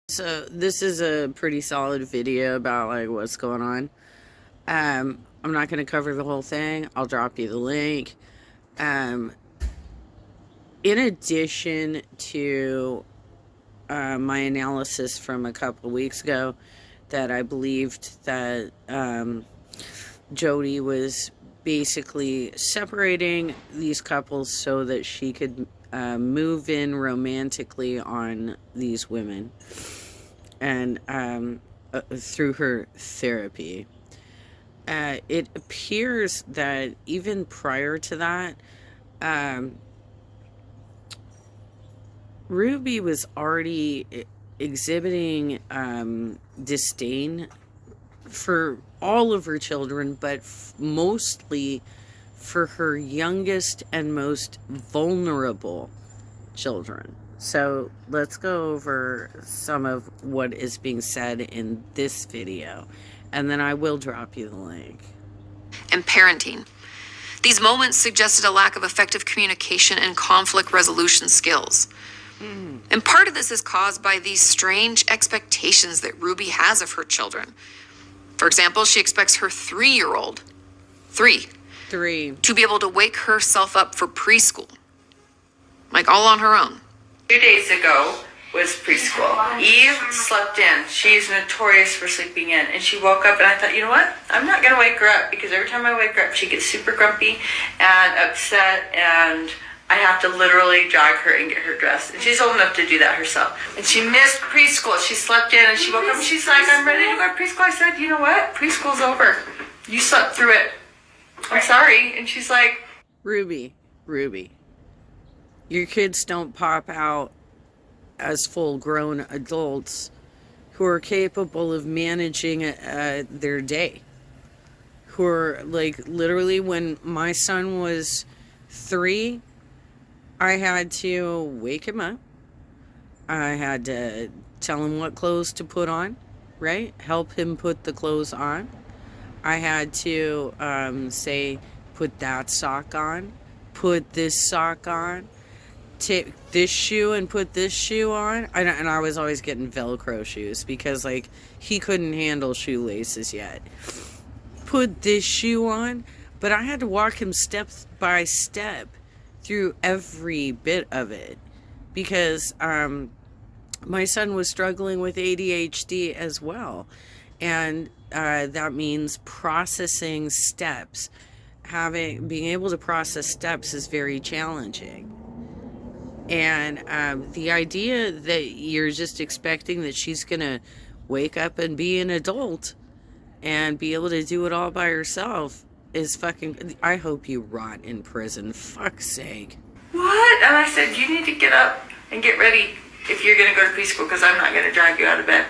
So this is a pretty solid video about like what's going on. I'm not going to cover the whole thing. I'll drop you the link. Um, in addition to my analysis from a couple of weeks ago, that I believed that Jody was basically separating these couples so that she could move in romantically on these women and through her therapy. It appears that even prior to that, Ruby was already exhibiting disdain for all of her children, but mostly for her youngest and most vulnerable children. So let's go over some of what is being said in this video, and then I will drop you the link. And parenting. These moments suggested a lack of effective communication and conflict resolution skills. And part of this is caused by these strange expectations that Ruby has of her children. For example, she expects her 3-year-old, three, to be able to wake herself up for preschool. Like all on her own. 2 days ago was preschool. Eve slept in. She's notorious for sleeping in. And she woke up and I thought, you know what? I'm not going to wake her up because every time I wake her up, she gets super grumpy and upset and I have to literally drag her and get her dressed. And she's old enough to do that herself. And she missed preschool. She slept in and she woke up and she's like, I'm ready to go to preschool. I said, you know what? Preschool's over. You slept through it. I'm sorry. And she's like, Ruby, your kids don't pop out as full-grown adults who are capable of managing their day. Who are, like, literally, when my son was 3, I had to wake him up. I had to tell him what clothes to put on, right? Help him put the clothes on. I had to say, put that sock on, put this sock on, take this shoe and put this shoe on. And I was always getting Velcro shoes because, like, he couldn't handle shoelaces yet. Put this shoe on. But I had to walk him step by step through every bit of it because my son was struggling with ADHD as well. And that means processing steps. Being able to process steps is very challenging. And the idea that you're just expecting that she's going to wake up and be an adult and be able to do it all by herself is fucking... I hope you rot in prison. Fuck's sake. what? And I said, you need to get up and get ready if you're going to go to preschool because I'm not going to drag you out of bed.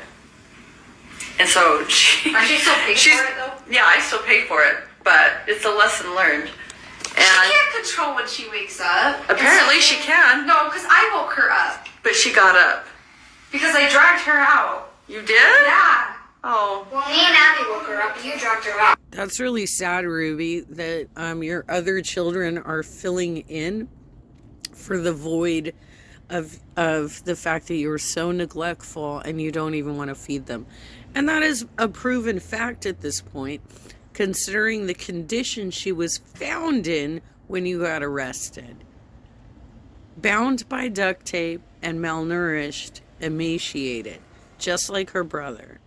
And so she... Aren't you still paying for it, though? Yeah, I still pay for it, but it's a lesson learned. And She can't control when she wakes up. apparently she can, No, because I woke her up. but she got up. Because I dragged her out. You did? Yeah. Oh. Well, me and Abby woke her up, and you dragged her out. That's really sad, Ruby, that your other children are filling in for the void of the fact that you were so neglectful and you don't even want to feed them. And that is a proven fact at this point, considering the condition she was found in when you got arrested. Bound by duct tape and malnourished, emaciated, just like her brother.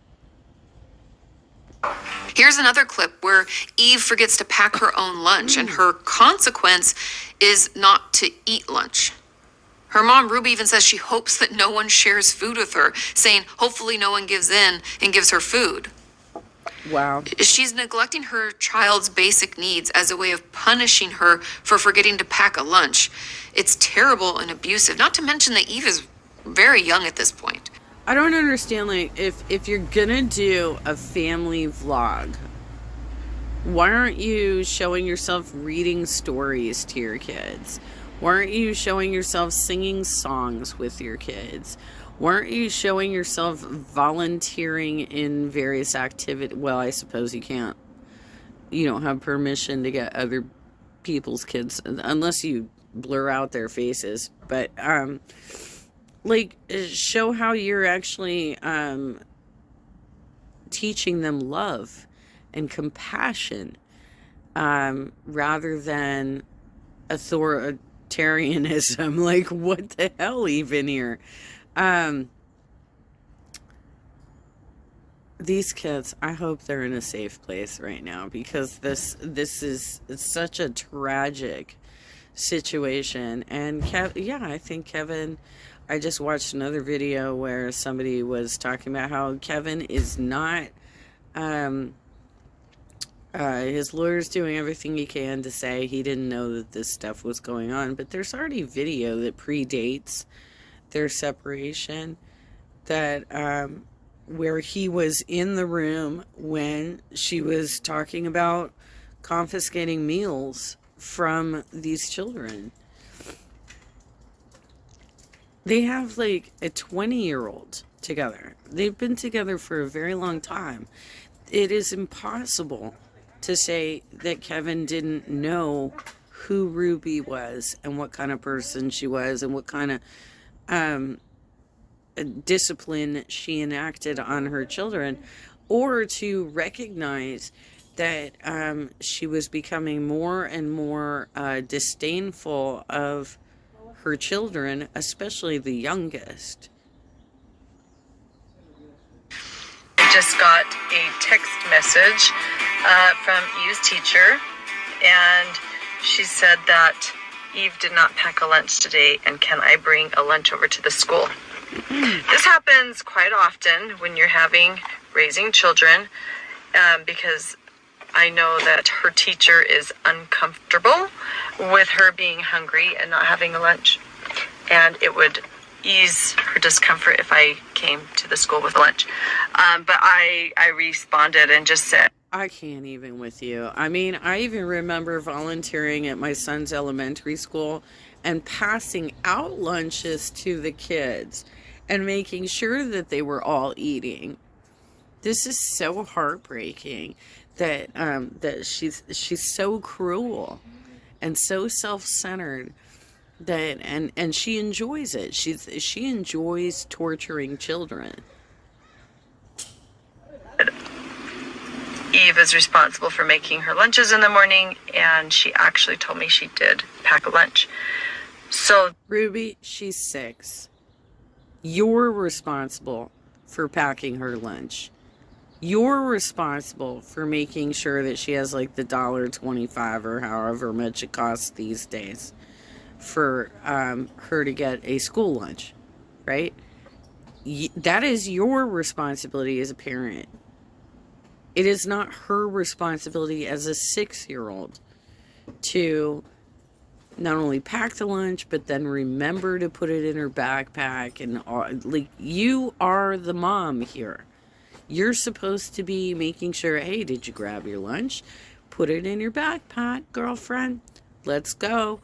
Here's another clip where Eve forgets to pack her own lunch, and her consequence is not to eat lunch. Her mom, Ruby, even says she hopes that no one shares food with her, saying hopefully no one gives in and gives her food. Wow. She's neglecting her child's basic needs as a way of punishing her for forgetting to pack a lunch. It's terrible and abusive, not to mention that Eve is very young at this point. I don't understand, like, if you're gonna do a family vlog, why aren't you showing yourself reading stories to your kids? Why aren't you showing yourself singing songs with your kids? Why aren't you showing yourself volunteering in various activities? Well, I suppose you can't. You don't have permission to get other people's kids unless you blur out their faces. But Like, show how you're actually teaching them love and compassion, rather than authoritarianism. Like, what the hell even here? These kids, I hope they're in a safe place right now, because this is such a tragic situation. And I think Kevin, I just watched another video where somebody was talking about how Kevin is not, his lawyer's doing everything he can to say he didn't know that this stuff was going on, but there's already video that predates their separation, that where he was in the room when she was talking about confiscating meals from these children. They have like a 20-year-old together. They've been together for a very long time. It is impossible to say that Kevin didn't know who Ruby was and what kind of person she was and what kind of discipline she enacted on her children, or to recognize that she was becoming more and more disdainful of her children, especially the youngest. I just got a text message from Eve's teacher, and she said that Eve did not pack a lunch today, and can I bring a lunch over to the school? This happens quite often when you're raising children, because I know that her teacher is uncomfortable with her being hungry and not having a lunch, and it would ease her discomfort if I came to the school with lunch. But I responded and just said, I can't even with you. I mean, I even remember volunteering at my son's elementary school and passing out lunches to the kids and making sure that they were all eating. This is so heartbreaking that that she's so cruel and so self-centered, that and she enjoys it. She enjoys torturing children. Eve is responsible for making her lunches in the morning, and she actually told me she did pack a lunch. So, Ruby, she's 6. You're responsible for packing her lunch. You're responsible for making sure that she has like the $1.25 or however much it costs these days for her to get a school lunch, right? That is your responsibility as a parent. It is not her responsibility as a 6-year-old to not only pack the lunch, but then remember to put it in her backpack. And like, you are the mom here. You're supposed to be making sure, hey, did you grab your lunch? Put it in your backpack, girlfriend. Let's go.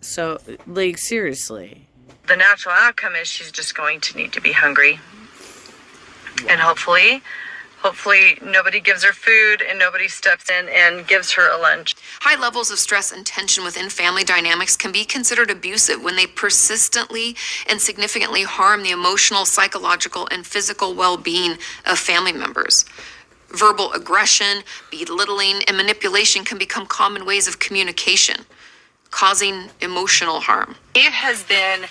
So, like, seriously. the natural outcome is she's just going to need to be hungry. Wow. And hopefully nobody gives her food and nobody steps in and gives her a lunch. High levels of stress and tension within family dynamics can be considered abusive when they persistently and significantly harm the emotional, psychological, and physical well-being of family members. Verbal aggression, belittling, and manipulation can become common ways of communication, causing emotional harm. Eve has been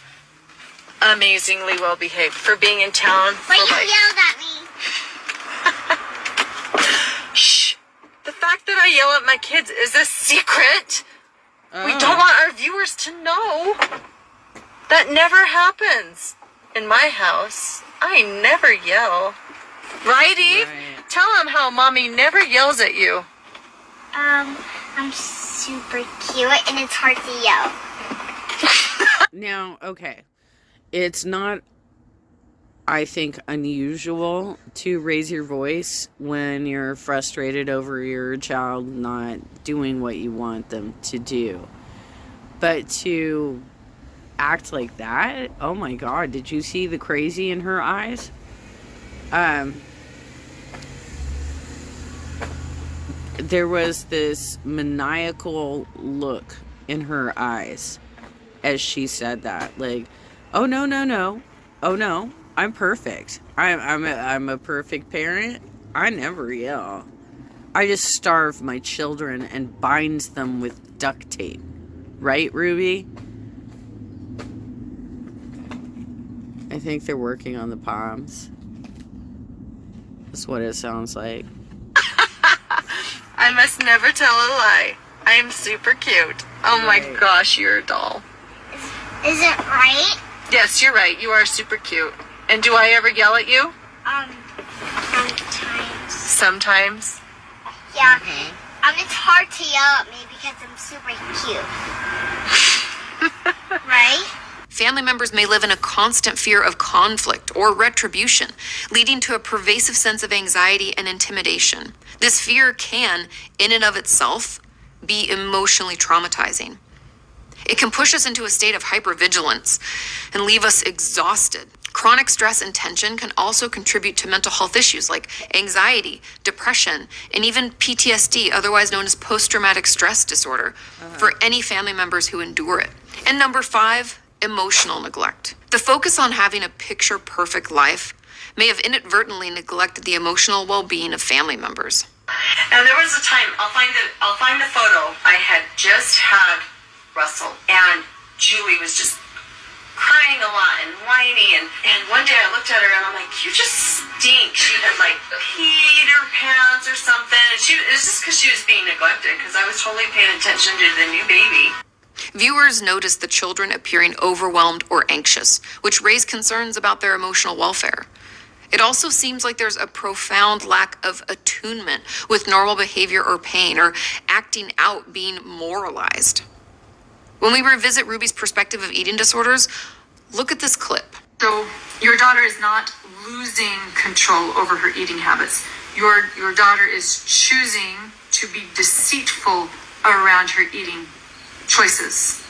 amazingly well behaved for being in town. But you yelled at me. Shh. The fact that I yell at my kids is a secret. We don't want our viewers to know. That never happens in my house. I never yell. Right, Eve? Right. Tell them how mommy never yells at you. I'm super cute and it's hard to yell. Now, okay. It's not, I think, unusual to raise your voice when you're frustrated over your child not doing what you want them to do. But to act like that, oh my God, did you see the crazy in her eyes? There was this maniacal look in her eyes as she said that. Like, oh, no. Oh no, I'm perfect. I'm a perfect parent. I never yell. I just starve my children and bind them with duct tape. Right, Ruby? I think they're working on the palms. That's what it sounds like. I must never tell a lie. I am super cute. Oh my Right. gosh, you're a doll. Is it right? Yes, you're right. You are super cute. And do I ever yell at you? Sometimes. Sometimes. Yeah. It's hard to yell at me because I'm super cute. Right? Family members may live in a constant fear of conflict or retribution, leading to a pervasive sense of anxiety and intimidation. This fear can, in and of itself, be emotionally traumatizing. It can push us into a state of hypervigilance and leave us exhausted. Chronic stress and tension can also contribute to mental health issues like anxiety, depression, and even PTSD, otherwise known as post-traumatic stress disorder, for any family members who endure it. And number 5, emotional neglect. The focus on having a picture-perfect life may have inadvertently neglected the emotional well-being of family members. And there was a time, I'll find the photo. I had just had Russell, and Julie was just crying a lot and whining, and one day I looked at her and I'm like, you just stink. She had like peed her pants or something, and it was just because she was being neglected, because I was totally paying attention to the new baby. Viewers noticed the children appearing overwhelmed or anxious, which raised concerns about their emotional welfare. It also seems like there's a profound lack of attunement with normal behavior or pain, or acting out being moralized. When we revisit Ruby's perspective of eating disorders, look at this clip. So your daughter is not losing control over her eating habits. Your daughter is choosing to be deceitful around her eating choices.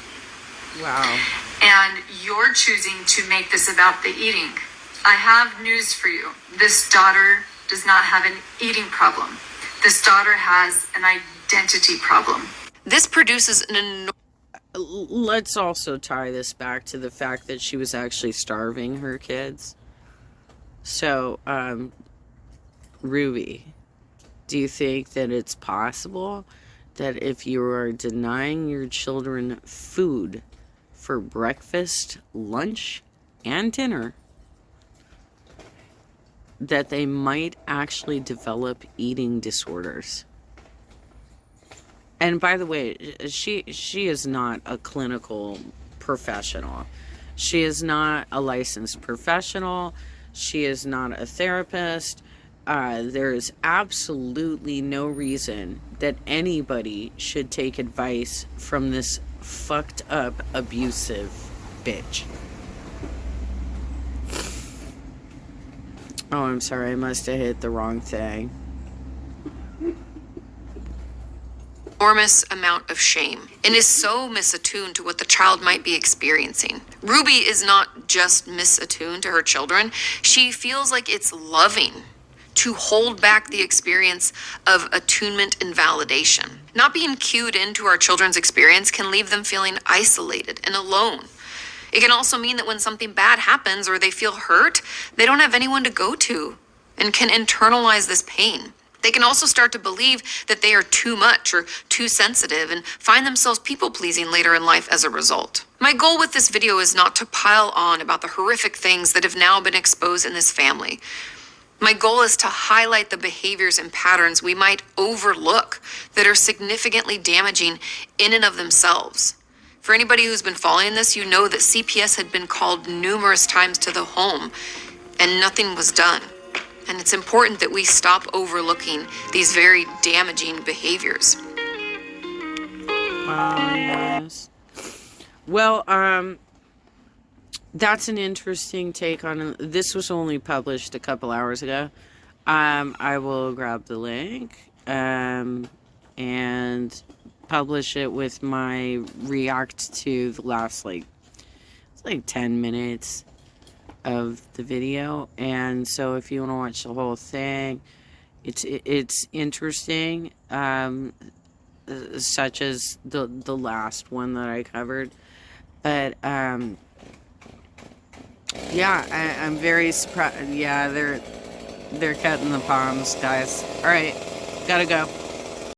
Wow. And you're choosing to make this about the eating. I have news for you. This daughter does not have an eating problem. This daughter has an identity problem. This produces an enormous Let's also tie this back to the fact that she was actually starving her kids. So, Ruby, do you think that it's possible that if you are denying your children food for breakfast, lunch, and dinner, that they might actually develop eating disorders? And by the way, she is not a clinical professional. She is not a licensed professional. She is not a therapist. There is absolutely no reason that anybody should take advice from this fucked up, abusive bitch. Oh, I'm sorry. I must have hit the wrong thing. enormous amount of shame and is so misattuned to what the child might be experiencing. Ruby is not just misattuned to her children, she feels like it's loving to hold back the experience of attunement and validation. Not being cued into our children's experience can leave them feeling isolated and alone. It can also mean that when something bad happens or they feel hurt, they don't have anyone to go to and can internalize this pain. They can also start to believe that they are too much or too sensitive and find themselves people-pleasing later in life as a result. My goal with this video is not to pile on about the horrific things that have now been exposed in this family. My goal is to highlight the behaviors and patterns we might overlook that are significantly damaging in and of themselves. For anybody who's been following this, you know that CPS had been called numerous times to the home and nothing was done. And it's important that we stop overlooking these very damaging behaviors. Yes. Well, that's an interesting take on it. This was only published a couple hours ago. I will grab the link and publish it with my react to the last it's like 10 minutes of the video. And so if you want to watch the whole thing, it's interesting, such as the last one that I covered, but Yeah, I'm very surprised. Yeah, they're cutting the palms, guys. All right, gotta go.